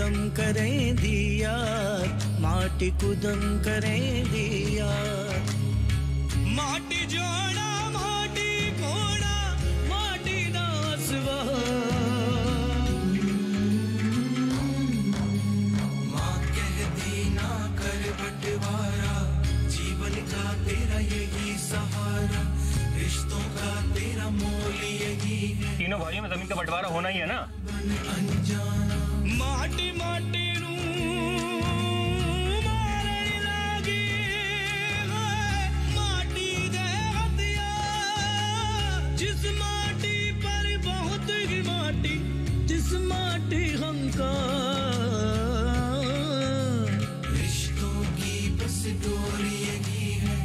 कुदम करें दिया, माटी कुदम करें दिया। माटी जोड़ा माटी कोड़ा माटी नासवा, माँ कहती ना कर बंटवारा, जीवन का तेरा यही सहारा, रिश्तों का तेरा मोल यही है। तीनों भाइयों में जमीन का बंटवारा होना ही है ना। माटी माटी जिस माटी पर बहुत ही माटी, जिस माटी हमका रिश्तों की बस डोरी यही है,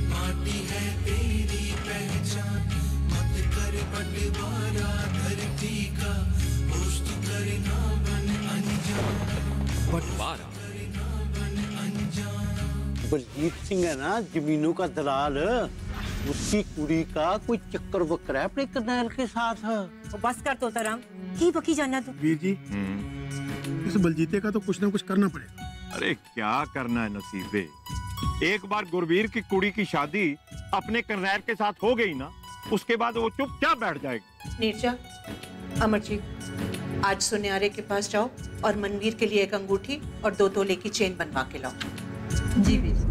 माटी है तेरी पहचान, मत कर बंटवारा धरती का, दोस्त करना बन अनजान। बंटवारा बलजीत सिंह है ना जमीनों का दलाल, उसकी कुड़ी का कोई चक्कर बक्कर है अपने करनैल के साथ है। तो बस कर तो तरम की बकी जाना तू। वीर जी इस बलजीते का तो कुछ ना कुछ करना पड़ेगा। अरे क्या करना है नसीबे, एक बार गुरवीर की कुड़ी की शादी अपने करनैल के साथ हो गई ना, उसके बाद वो चुपचाप बैठ जाएगी। नीरजा, अमरजीत, आज सुन्यारे के पास जाओ और मनवीर के लिए एक अंगूठी और 2 तोले की चेन बनवा के लाओ। जी वीर।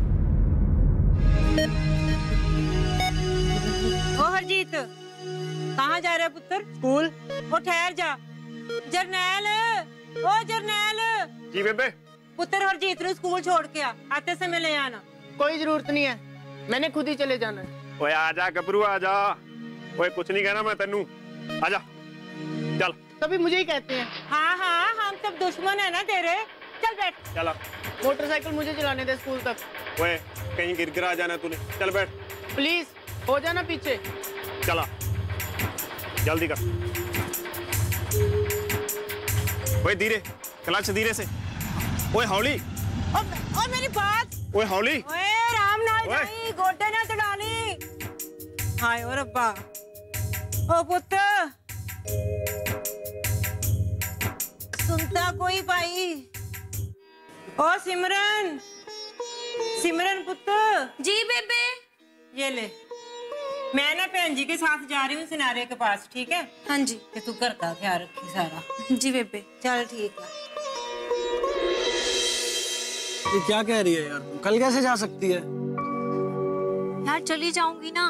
ओ हरजीत, कहाँ जा रहे पुत्र? स्कूल। वो ठहर जा। जरनैल, ओ जरनैल। जी बेबे। पुत्र हरजीत ने स्कूल छोड़ के आते समय ले आना। कोई जरूरत नहीं है, मैंने खुद ही चले जाना है। ओए आजा गबरू आजा, ओए कुछ नहीं कहना मैं तेनू, आजा चल। तभी मुझे ही कहते हैं। हाँ हाँ हम सब दुश्मन है ना तेरे, चल बैठ। चला। मोटरसाइकिल मुझे चलाने दे स्कूल तक। ओए कहीं गिर गिरा जाना तूने, चल बैठ। प्लीज हो जाना पीछे। चला जल्दी कर। ओए धीरे, क्लच धीरे से। ओए हौली। ओ मेरी बात। ओए हौली। ओए राम ना जाई, गोटे ना तड़ाली। हाय ओ रब्बा। ओ पुत्र सुनता कोई भाई? ओ सिमरन, सिमरन पुत्र। जी बेबे। ये ले, मैं ना भैन जी के साथ जा रही हूँ सिनारे के पास, ठीक है? हाँ जी। कि तू घर का ख्याल रखी सारा। जी बेबे। चल ठीक है। ये क्या कह रही है यार, कल कैसे जा सकती है? यार चली जाऊंगी ना,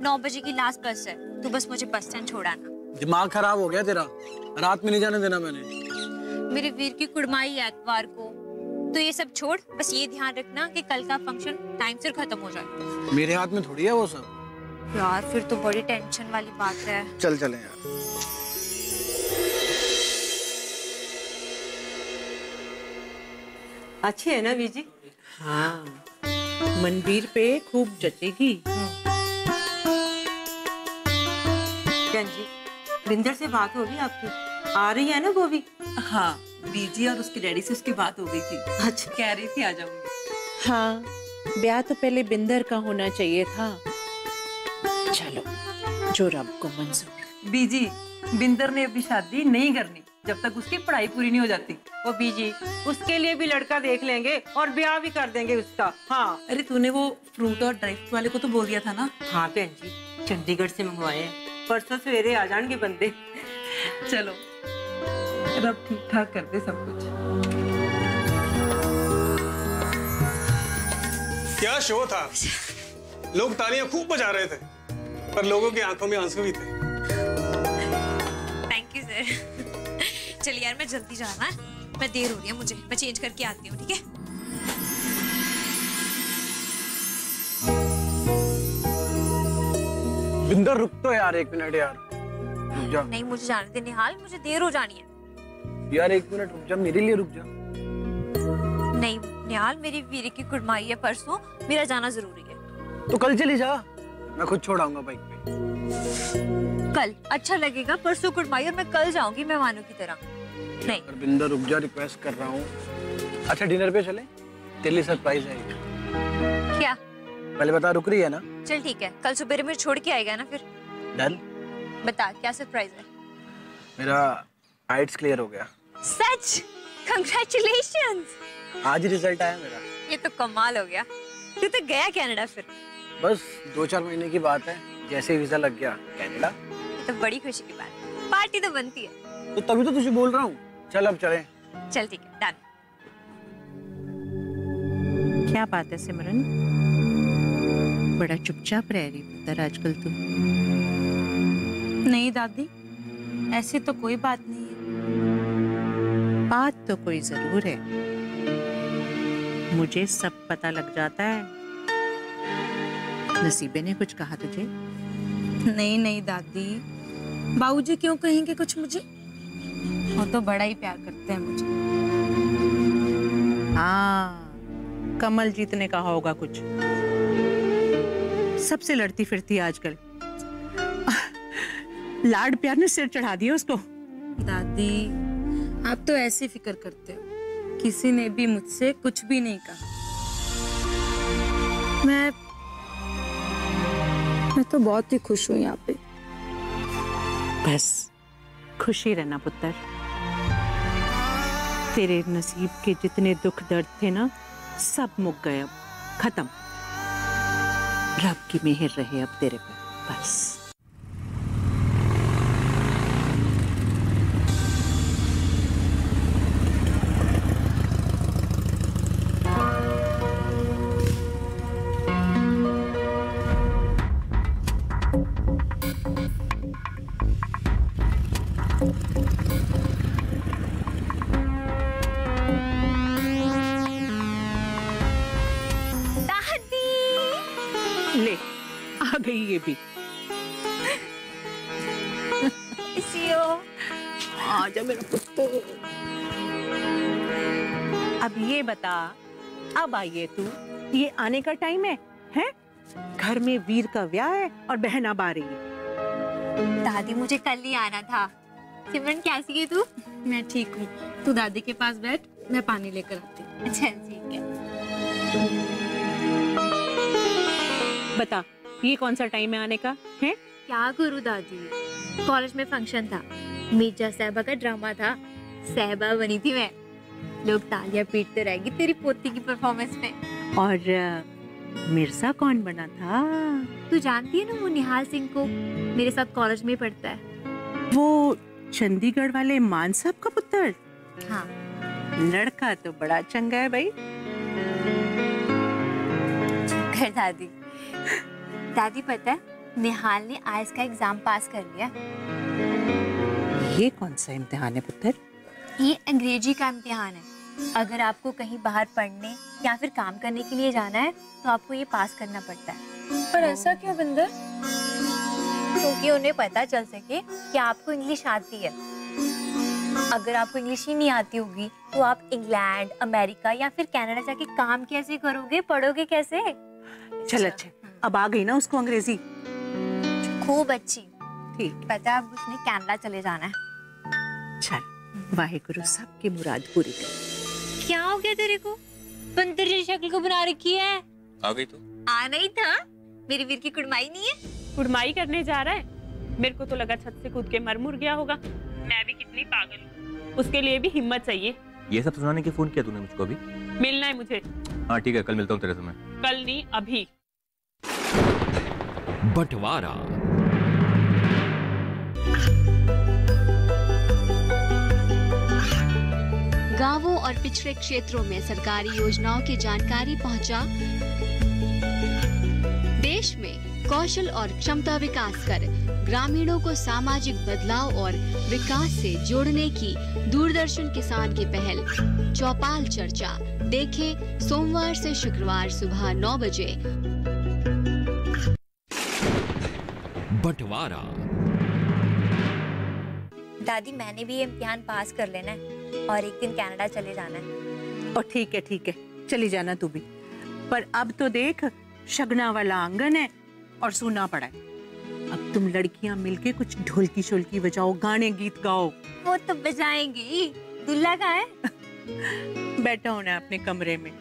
9 बजे की लास्ट बस है, तू बस मुझे बस स्टैंड छोड़ाना। दिमाग खराब हो गया तेरा, रात में नहीं जाने देना मैंने। मेरे वीर की कुड़माई है एतवार को, तो ये सब छोड़, बस ये ध्यान रखना कि कल का फंक्शन टाइम से खत्म हो जाए। मेरे हाथ में थोड़ी है वो सब। यार फिर तो बड़ी टेंशन वाली बात है। चल चले यार। अच्छी है ना बीजी? हाँ, मनवीर पे खूब जचेगी। जी, विंदर से बात होगी आपकी? आ रही है ना वो भी? हाँ, बीजी और उसके डैडी से उसकी बात हो गई थी। अच्छा। कह रही थी आ जाऊंगी। हाँ, ब्याह तो पहले बिंदर का होना चाहिए था। चलो, जो रब को मंजूर। बीजी, बिंदर ने अभी शादी नहीं करनी जब तक उसकी पढ़ाई पूरी नहीं हो जाती। वो बीजी, उसके लिए भी लड़का देख लेंगे और ब्याह भी कर देंगे उसका। हाँ। अरे तूने वो फ्रूट और ड्राई फ्रूट वाले को तो बोल दिया था ना? हाँ बहन जी, चंडीगढ़ से मंगवाए हैं, परसों सवेरे आ जाएंगे बंदे। चलो, रब ठीक ठाक कर दे सब कुछ। क्या शो था, लोग तालियां खूब बजा रहे थे, पर लोगों की आंखों में आंसू भी थे। Thank you sir. चलिए यार मैं जल्दी जाना है, मैं देर हो रही है मुझे, मैं चेंज करके आती हूँ, ठीक है? बिंदर रुक तो यार, 1 मिनट यार, रुक जा। नहीं मुझे जाने दे निहाल, मुझे देर हो जानी है। यार 1 मिनट रुक जा, मेरे लिए रुक जा। नहीं निहाल, मेरी वीर की कुड़माई है परसों, मेरा जाना जरूरी है। तो कल चली जा, मैं खुद छोड़ाऊंगा बाइक पे। कल अच्छा लगेगा? परसों कुड़माई और मैं कल जाऊंगी मेहमानों की तरह। नहीं बिंदर रुक जा, रिक्वेस्ट कर रहा हूँ। अच्छा डिनर पे चले, तेरे लिए सरप्राइज है। क्या? पहले बता, रुक रही है ना? चल ठीक है, कल सुबह मुझे छोड़ के आएगा ना फिर? डन। बता क्या सरप्राइज है? मेरा आइट्स क्लियर हो गया। सच? Congratulations! आज ही रिजल्ट आया मेरा। ये तो कमाल हो गया। तू तो गया कनाडा फिर? बस 2-4 महीने की बात है, जैसे ही वीजा लग गया कनाडा। ये तो बड़ी खुशी की बात है। पार्टी तो बनती है। तो तभी तो तुझे बोल रहा हूँ, चल अब चलें। चल ठीक है, डन। क्या बात है सिमरन, बड़ा चुपचाप रह रही पुत्र आजकल तू। नहीं दादी, ऐसी तो कोई बात नहीं है। बात तो कोई जरूर है, मुझे सब पता लग जाता है। नसीबे ने कुछ कहा तुझे? नहीं नहीं दादी, बाबूजी क्यों कहेंगे कुछ मुझे? वो तो बड़ा ही प्यार करते हैं मुझे। हाँ, कमल जीत ने कहा होगा कुछ। सबसे लड़ती फिरती आजकल। लाड प्यार ने सिर चढ़ा दिया उसको। दादी, आप तो ऐसे फिक्र करते हो, किसी ने भी मुझसे कुछ भी नहीं कहा। मैं तो बहुत ही खुश हूँ यहाँ पे। बस खुशी रहना पुत्र। तेरे नसीब के जितने दुख दर्द थे ना, सब मुक गए, अब खत्म। रब की मेहर रहे अब तेरे पे, बस। ले आ गई ये भी। आजा मेरा पुत्र। अब ये बता, अब आइए तू, ये आने का टाइम है, हैं? घर में वीर का ब्याह है और बहन अब आ रही है। दादी मुझे कल ही आना था। सिमरन कैसी है तू? मैं ठीक हूँ, तू दादी के पास बैठ, मैं पानी लेकर आती हूँ। अच्छा ठीक है। बता, ये कौन सा टाइम है आने का है? क्या करूँ दादी, कॉलेज में फंक्शन था, मिर्जा साहबा का ड्रामा था, साहबा बनी थी मैं। लोग तालियां पीटते रहेंगे तेरी पोती की परफॉर्मेंस में। और मिर्जा कौन बना था? तू जानती है ना वो निहाल सिंह को, मेरे साथ कॉलेज में पढ़ता है। वो चंडीगढ़ वाले मान साहब का पुत्र? हाँ। लड़का तो बड़ा चंगा है भाई। कर दादी। दादी पता है, निहाल ने आईएएस का एग्जाम पास कर लिया। ये कौन सा इम्तिहान है पुत्र? ये अंग्रेजी का इम्तिहान है। अगर आपको कहीं बाहर पढ़ने या फिर काम करने के लिए जाना है तो आपको ये पास करना पड़ता है। पर ऐसा क्यों बिंदर? क्योंकि उन्हें पता चल सके कि आपको इंग्लिश आती है। अगर आपको इंग्लिश ही नहीं आती होगी तो आप इंग्लैंड, अमेरिका या फिर कनाडा जाके काम कैसे करोगे, पढ़ोगे कैसे? चल अच्छा, अब आ गई ना उसको अंग्रेजी? खूब अच्छी। ठीक। पता है अब उसने कनाडा चले जाना है। चल, वाहेगुरु सबकी मुराद पूरी करे। क्या हो गया तेरे को? बंदर जैसी शक्ल को बना रखी है। आ गई तो? आना ही था। मेरे वीर की कुड़माई नहीं है। कुड़माई करने जा रहा है? मेरे को तो लगा छत से कूद के मर मुर गया होगा। मैं भी कितनी पागल हूँ, उसके लिए भी हिम्मत चाहिए। ये सब सुनाने के फोन किया तूने मुझको अभी? मिलना है मुझे। हाँ ठीक है, कल मिलता हूँ तेरे से मैं। कल नहीं, अभी। बंटवारा। गांवों और पिछड़े क्षेत्रों में सरकारी योजनाओं की जानकारी पहुंचा। देश में कौशल और क्षमता विकास कर ग्रामीणों को सामाजिक बदलाव और विकास से जोड़ने की दूरदर्शन किसान की पहल चौपाल चर्चा देखें सोमवार से शुक्रवार सुबह 9 बजे। बंटवारा। दादी मैंने भी ये इम्तिहान पास कर लेना है और एक दिन कनाडा चले जाना है। और ठीक है, चली जाना तू भी। पर अब तो देख, शगना वाला आंगन है और सूना पड़ा है। अब तुम लड़कियां मिलके कुछ ढोलकी शोलकी बजाओ, गाने गीत गाओ। वो तो बजाएंगी। दुल्ला कहाँ है? बैठा होना अपने कमरे में।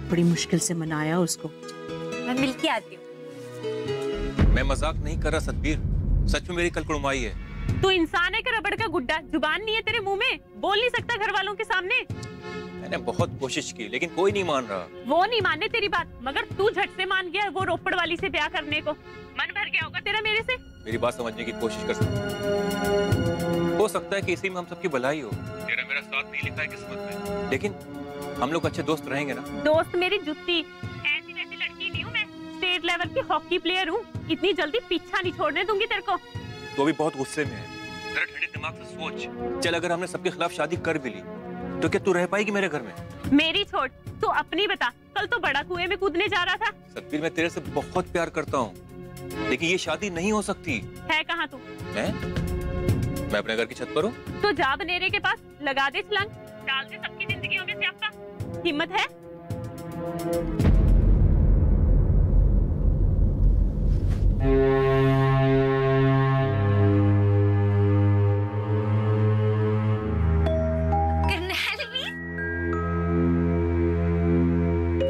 बड़ी मुश्किल से मनाया उसको। मैं मिल के आती हूँ। मैं मजाक नहीं कर रहा सतबीर, सच में मेरी कल कुड़माई है। तू इंसान है कि रबड़ का गुड्डा? जुबान नहीं है तेरे मुंह में? बोल नहीं सकता घर वालों के सामने? मैंने बहुत कोशिश की लेकिन कोई नहीं मान रहा। वो नहीं माने तेरी बात, मगर तू झट से मान गया वो रोपड़ वाली से ब्याह करने को। मन भर गया होगा तेरा मेरे से। मेरी बात समझने की कोशिश कर सकते हो सकता है कि इसी में हम सबकी भलाई हो। तेरा मेरा साथ नहीं लिखा है किस्मत में, लेकिन हम लोग अच्छे दोस्त रहेंगे ना। दोस्त मेरी जुत्ती, ऐसी वैसी लड़की नहीं हूँ मैं। स्टेट लेवल की हॉकी प्लेयर हूँ, इतनी जल्दी पीछा नहीं छोड़ने दूंगी तेरे को। तो भी बहुत गुस्से में है। तेरा ठंडे दिमाग से सोच। चल अगर हमने सबके खिलाफ शादी कर भी ली तो क्या तू रह पाएगी मेरे घर में? मेरी छोड़, तू अपनी बता। कल तो बड़ा कुएं में कूदने जा रहा था। सतवीर मैं तेरे से बहुत प्यार करता हूँ, लेकिन ये शादी नहीं हो सकती है। कहाँ तू? मैं अपने घर की छत पर हूँ। तो जा बनेरे के पास, लगा दे छलांग, डाल दे सबकी जिंदगियों में स्यापा। हिम्मत है?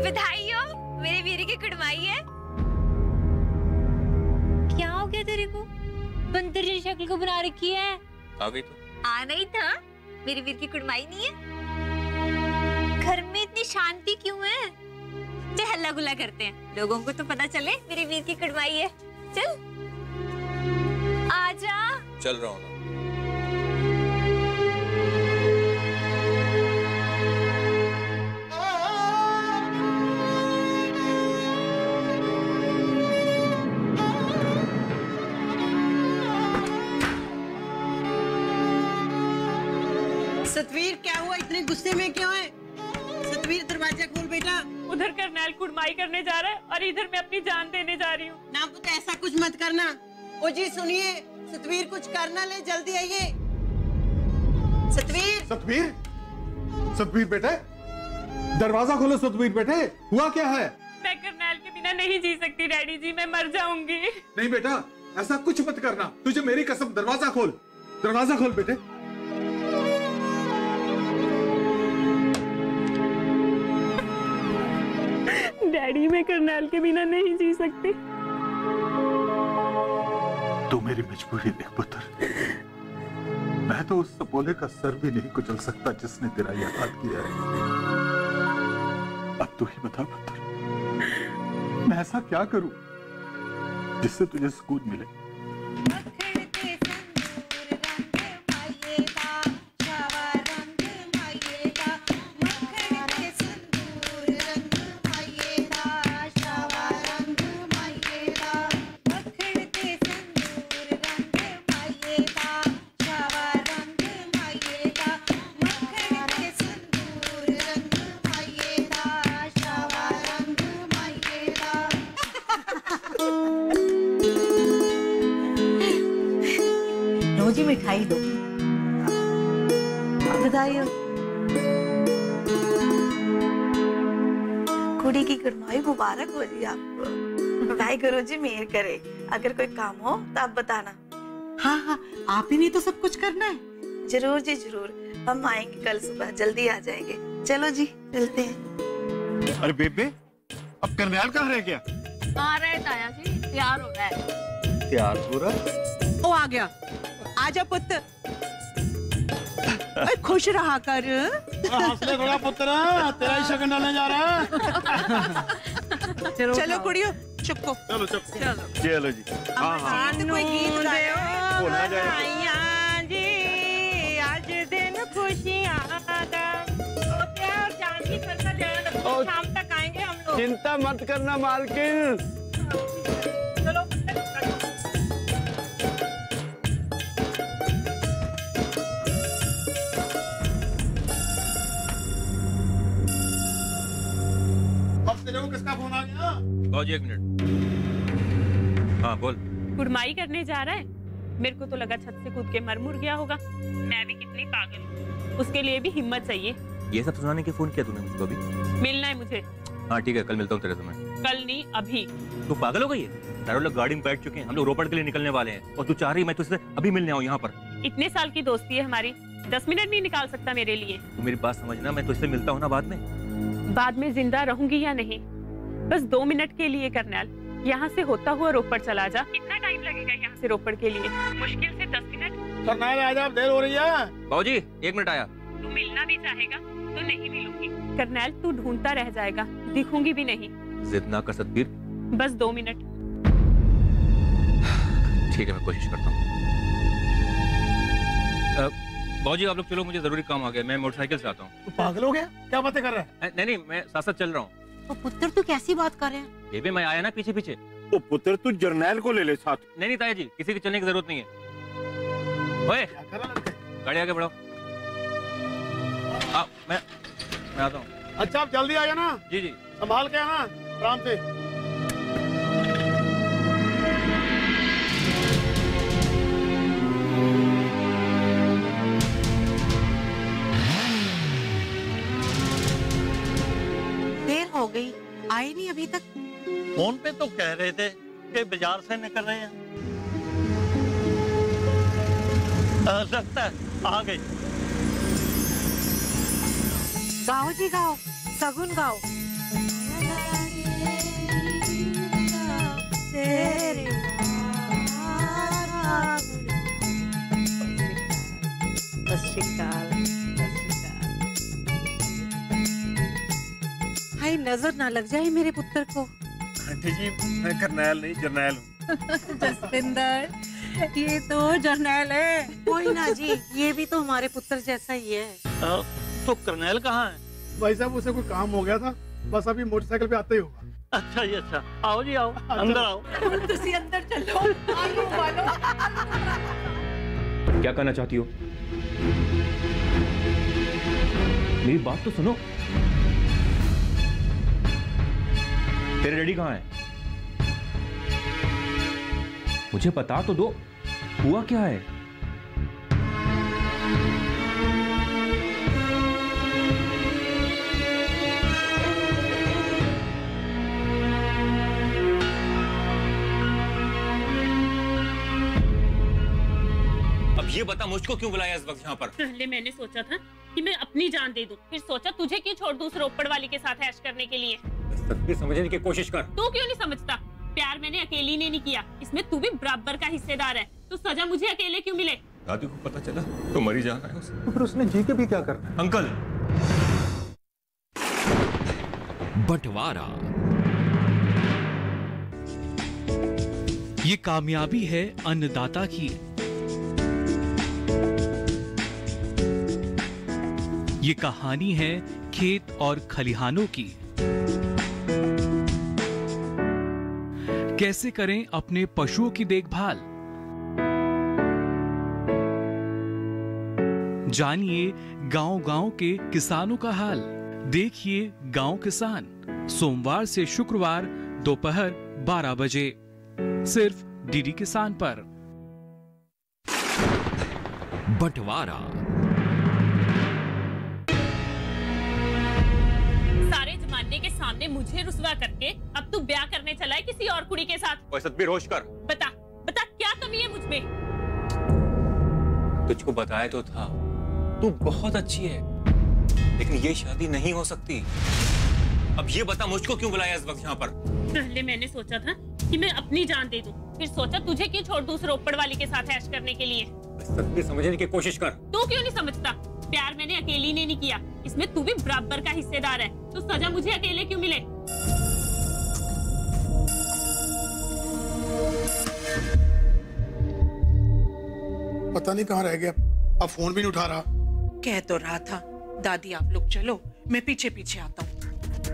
बधाई हो, मेरे वीर की कुड़माई है। क्या हो गया तेरे को? बंदर जैसी शक्ल को बना रखी है। आ गई तो? आना ही था, मेरे वीर की कुड़माई नहीं है। घर में इतनी शांति क्यों है? चल हल्ला गुल्ला करते हैं, लोगों को तो पता चले मेरे वीर की कुड़माई है। चल आजा। चल रहा हूँ ना। सतवीर क्या हुआ? इतने गुस्से में क्यों है? सतवीर दरवाजा खोल बेटा। उधर करनैल कुड़माई करने जा रहा है और इधर मैं अपनी जान देने जा रही हूँ। ना पुत्र ऐसा कुछ मत करना। ओ जी सुनिए, सतवीर कुछ करना ले, जल्दी आइए। सतवीर सतवीर सतवीर बेटे, दरवाजा खोलो। सतवीर बेटे, हुआ क्या है? मैं करनैल के बिना नहीं जी सकती डैडी जी, मैं मर जाऊंगी। नहीं बेटा, ऐसा कुछ मत करना। तुझे मेरी कसम, दरवाजा खोल, दरवाजा खोल बेटे। डैडी मैं करनैल के बिना नहीं जी सकती। तू मेरी मजबूरी देख पुत्र। मैं तो उस सपोले का सर भी नहीं कुचल सकता जिसने तेरा यह हाथ किया है। अब तू ही बता पुत्र, मैं ऐसा क्या करूं जिससे तुझे सुकून मिले? जी मिठाई दो। बधाई हो। कुड़ी की कुड़माई मुबारक हो जी आपको। भाई गुरु जी मेहर करे। अगर कोई काम हो तो आप बताना। हाँ हाँ, आप ही नहीं तो सब कुछ करना है। जरूर जी जरूर, हम आएंगे कल सुबह, जल्दी आ जाएंगे। चलो जी चलते हैं। अरे बेबे, अब करनैल कहाँ रह गया? आ रहा है ताया जी, तैयार हो रहा है। तैयार हो रहा? ओ आ गया। आजा पुत्र, खुश रहा कर। हौसले थोड़ा पुत्र, तेरा ही शगन डालने जा रहा है। चलो कुड़ियों, चुपको। चलो चुप। चलो जी। हाँ कोई गीत गाओ। बोला जाए। जी आज दिन खुशियाँ का, और चांदी करता जाए, शाम तक आएंगे हम लोग। चिंता मत करना मालकिन। चलो किसका फोन आ गया? बाबूजी एक मिनट। हाँ बोल। कुड़माई करने जा रहा है? मेरे को तो लगा छत से कूद के मर मुर गया होगा। मैं भी कितनी पागल हूँ, उसके लिए भी हिम्मत चाहिए। ये सब सुनाने के फोन किया तूने मुझको अभी? मिलना है मुझे। हाँ ठीक है, कल मिलता हूँ तेरे से मैं। कल नहीं, अभी। तू पागल हो गई है? सारे लोग गाड़ी में बैठ चुके हैं, हम लोग रोपड़ के लिए निकलने वाले हैं और तू चाह रही मैं तुझसे अभी मिलने आऊँ यहाँ पर? इतने साल की दोस्ती है हमारी, 10 मिनट नहीं निकाल सकता मेरे लिए? तू मेरी बात समझना, मैं तुझसे मिलता हूँ ना बाद में। बाद में जिंदा रहूंगी या नहीं, बस 2 मिनट के लिए करनैल यहाँ से होता हुआ रोपड़ चला जा। कितना टाइम लगेगा यहाँ से रोपड़ के लिए? मुश्किल से 10 मिनट। करनाल आ जा, अब देर हो रही है। बाबूजी 1 मिनट आया। तू मिलना भी चाहेगा तो नहीं मिलूंगी। करनैल तू ढूंढता रह जाएगा, दिखूंगी भी नहीं। जिद ना कर सतबीर। बस 2 मिनट। ठीक है, मैं कोशिश करता हूँ। बाबूजी आप लोग चलो, मुझे जरूरी काम आ गया, मैं मोटरसाइकिल से आता हूँ। तू पागल हो गया? क्या बातें कर रहा है? नहीं, मैं साथ साथ चल रहा हूँ। तो पुत्र तू कैसी बात कर रहे हैं? बेबी मैं आया ना पीछे पीछे। तो पुत्र तू जर्नैल को ले ले साथ। नहीं ताया जी, किसी के चलने की जरूरत नहीं है। ओए, गाड़ी आगे बढ़ाओ। मैं आता हूँ। अच्छा आप जल्दी आ जाना। जी जी। संभाल के आना, आराम से। देर हो गई, आए नहीं अभी तक। फोन पे तो कह रहे थे कि बाजार से निकल रहे हैं। लगता है आ गई। गाओ जी गाओ, सगुन गाओ। हाय नजर ना लग जाए मेरे पुत्र को। आंटी जी मैं करनैल नहीं जर्नैल हूँ। जसविंदर ये तो जर्नैल है। कोई ना जी, ये भी तो हमारे पुत्र जैसा ही है। तो करनैल कहाँ है? भाई साहब उसे कोई काम हो गया था, बस अभी मोटरसाइकिल पे आते ही होगा। अच्छा जी अच्छा, आओ जी आओ, अंदर आओ। तुसी अंदर चलो। आलू वालो। क्या करना चाहती हो? मेरी बात तो सुनो। तेरे डैडी कहाँ है? मुझे बता तो दो, हुआ क्या है? अब ये बता, मुझको क्यों बुलाया इस वक्त यहाँ पर? पहले मैंने सोचा था कि मैं अपनी जान दे दूं, फिर सोचा तुझे क्यों छोड़ दूं उस रोपड़ वाली के साथ ऐश करने के लिए। सत्य समझने की कोशिश कर। तू क्यों नहीं समझता? प्यार मैंने अकेली ने नहीं किया, इसमें तू भी बराबर का हिस्सेदार है। तो सजा मुझे अकेले क्यों मिले? दादी को पता चला तो मरी जाना है उसे। तो फिर उसने जी के भी क्या करना है? अंकल बंटवारा, ये कामयाबी है अन्नदाता की। ये कहानी है खेत और खलिहानों की। कैसे करें अपने पशुओं की देखभाल, जानिए गांव-गांव के किसानों का हाल। देखिए गांव किसान, सोमवार से शुक्रवार दोपहर 12 बजे सिर्फ डीडी किसान पर। बंटवारा, सारे जमाने के सामने मुझे रुसवा करके अब तू ब्याह करने चला है किसी और कुड़ी के साथ। ओए सतबीर होश कर। बता बता क्या कमी है मुझमें? तुझको बताया तो था, तू बहुत अच्छी है, लेकिन ये शादी नहीं हो सकती। अब ये बता, मुझको क्यों बुलाया इस वक्त यहाँ पर? पहले मैंने सोचा था कि मैं अपनी जान दे दूं, फिर सोचा तुझे क्यों छोड़ दूं उस रोपड़ वाली के साथ ऐश करने के लिए। सत्य समझने की कोशिश कर। तू क्यों नहीं समझता? प्यार मैंने अकेली ने नहीं किया, इसमें तू भी बराबर का हिस्सेदार है। तो सजा मुझे अकेले क्यों मिले? पता नहीं कहाँ रह गया, अब फोन भी नहीं उठा रहा। कह तो रहा था दादी आप लोग चलो, मैं पीछे पीछे आता हूँ।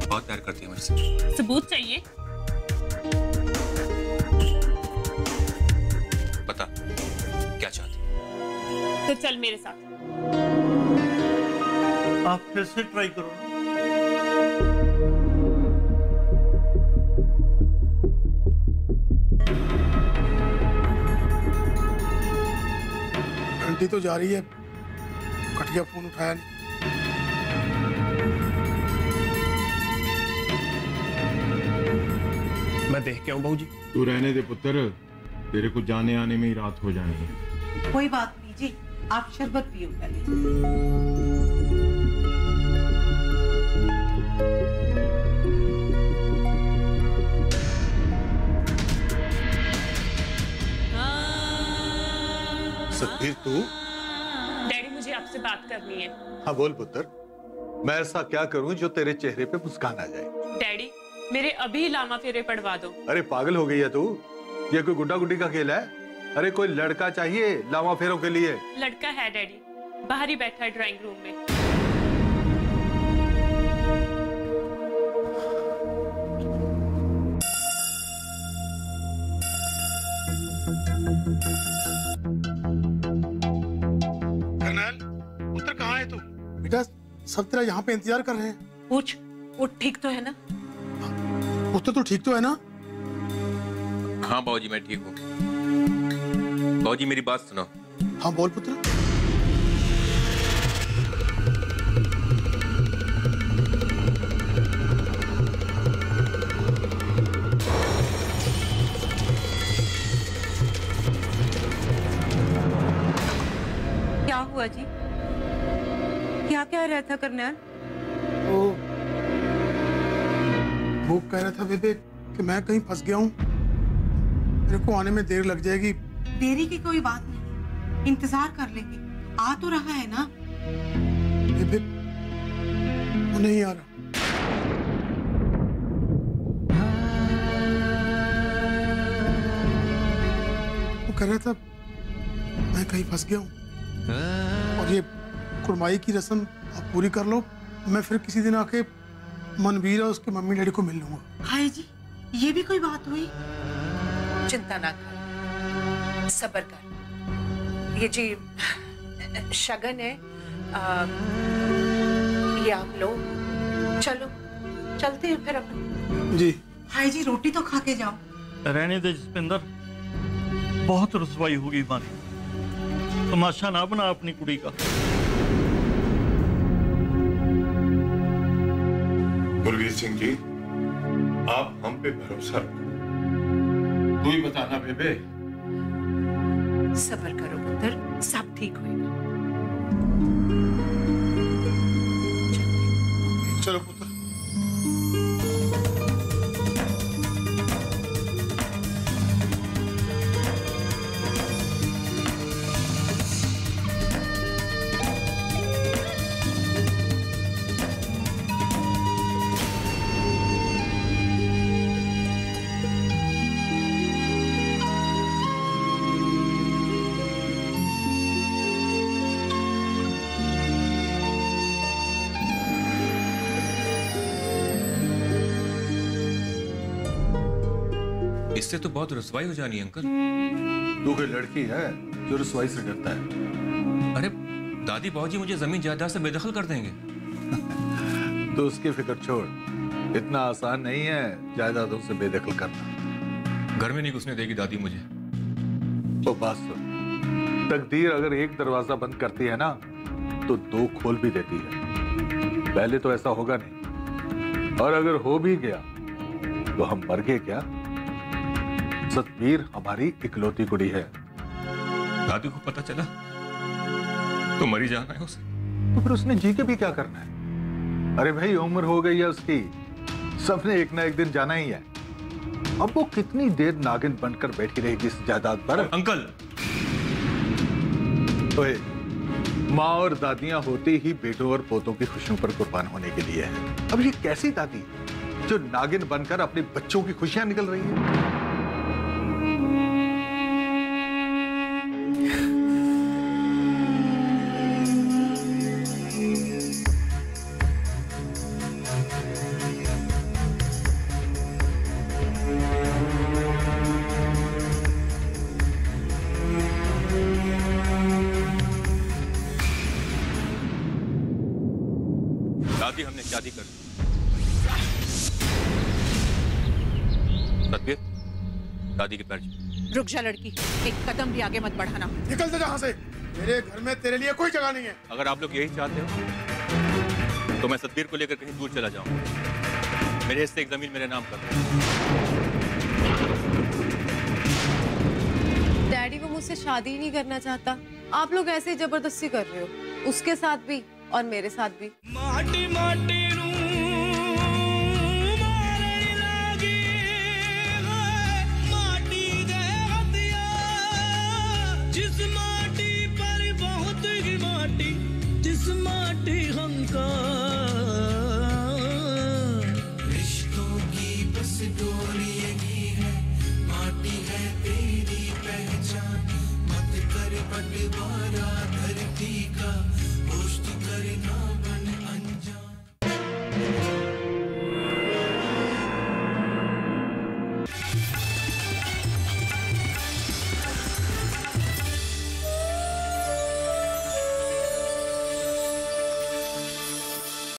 बहुत प्यार करती है मेरे से। सबूत चाहिए? बता क्या चाहती? तो चल मेरे साथ। आप फिर से ट्राई करो। घंटी तो जा रही है, कट गया, फोन उठाया नहीं। मैं देख के आऊं बाबूजी। तू रहने दे पुत्र, तेरे को जाने आने में ही रात हो जानी है। कोई बात नहीं जी, आप शरबत पियो पहले। सत्य फिर तू? डैडी मुझे आपसे बात करनी है। हाँ बोल पुत्र, मैं ऐसा क्या करूं जो तेरे चेहरे पे मुस्कान आ जाए? डैडी मेरे अभी लामा फेरे पढ़वा दो। अरे पागल हो गई है तू? ये कोई गुड्डा गुड्डी का खेल है? अरे कोई लड़का चाहिए लामा फेरों के लिए। लड़का है डैडी, बाहर ही बैठा है ड्राइंग रूम में। कर्नल, पुत्र कहाँ है तू? बेटा सब तेरा यहाँ पे इंतजार कर रहे हैं। पूछ, वो ठीक तो है ना? पुत्र तो ठीक तो है ना? हाँ बाबूजी मैं ठीक हूँ। बाबूजी मेरी बात सुनो। हाँ बोल पुत्र। क्या हुआ जी? क्या कह रहा था कर्नल? वो कह रहा था बेबे कि मैं कहीं फंस गया हूँ, मेरे को आने में देर लग जाएगी। देरी की कोई बात नहीं, इंतजार कर लेंगे। आ तो रहा है ना? बेबे वो नहीं आ रहा। वो कह रहा था मैं कहीं फंस गया हूँ और ये कुर्बाई की रस्म आप पूरी कर लो, मैं फिर किसी दिन आके मनवीर और उसके मम्मी डैडी को मिल लूंगा। हाय जी, ये भी कोई बात हुई? चिंता ना कर, सब्र कर। ये जी शगन है, ये आप लो। चलो चलते हैं फिर अपन। जी। हाय जी, रोटी तो खा के जाओ। रहने दे जसपिंदर, बहुत रसवाई होगी हमारी। तमाशा ना बना अपनी कुड़ी का। गुरवीर सिंह जी, आप हम पे भरोसा रखो। तू ही बताना बेबे। सब्र करो पुत्र, सब ठीक होएगा। चलो पुत्र। इससे तो बहुत रसवाई हो जानी है अंकल। तू कोई लड़की है जो रसवाई से डरता है? अरे दादी बाबूजी मुझे जमीन जायदाद से बेदखल कर देंगे। तो उसकी फिक्र छोड़, इतना आसान नहीं है जायदादों से बेदखल करना। घर में नहीं घुसने देगी दादी मुझे। तो बात सुन, तकदीर अगर एक दरवाजा बंद करती है ना तो दो खोल भी देती है। पहले तो ऐसा होगा नहीं, और अगर हो भी गया तो हम मर गए क्या? सतबीर हमारी इकलौती कुड़ी है। दादी को पता चला तो मरी जाना है उसे। तो फिर उसने जी के भी क्या करना है? अरे भाई उम्र हो गई है उसकी, सबने एक ना एक दिन जाना ही है। अब वो कितनी देर नागिन बनकर बैठी रहेगी इस जायदाद पर? अंकल, ओए, माँ और दादियां होती ही बेटों और पोतों की खुशियों पर कुर्बान होने के लिए है। अब ये कैसी दादी जो नागिन बनकर अपने बच्चों की खुशियां निकल रही है? दादी हमने शादी कर ली। सतबीर, दादी के पैर छू। रुक जा लड़की, एक कदम भी आगे मत बढ़ाना। निकल जा यहाँ से, मेरे घर में तेरे लिए कोई जगह नहीं है। अगर आप लोग यही चाहते हो तो मैं सतबीर को लेकर कहीं दूर चला जाऊं। मेरे हिस्से एक जमीन मेरे नाम कर दो। डैडी वो मुझसे शादी ही नहीं करना चाहता। आप लोग ऐसे ही जबरदस्ती कर रहे हो, उसके साथ भी और मेरे साथ भी। माटी माटी जिस माटी बंटवारा धरती का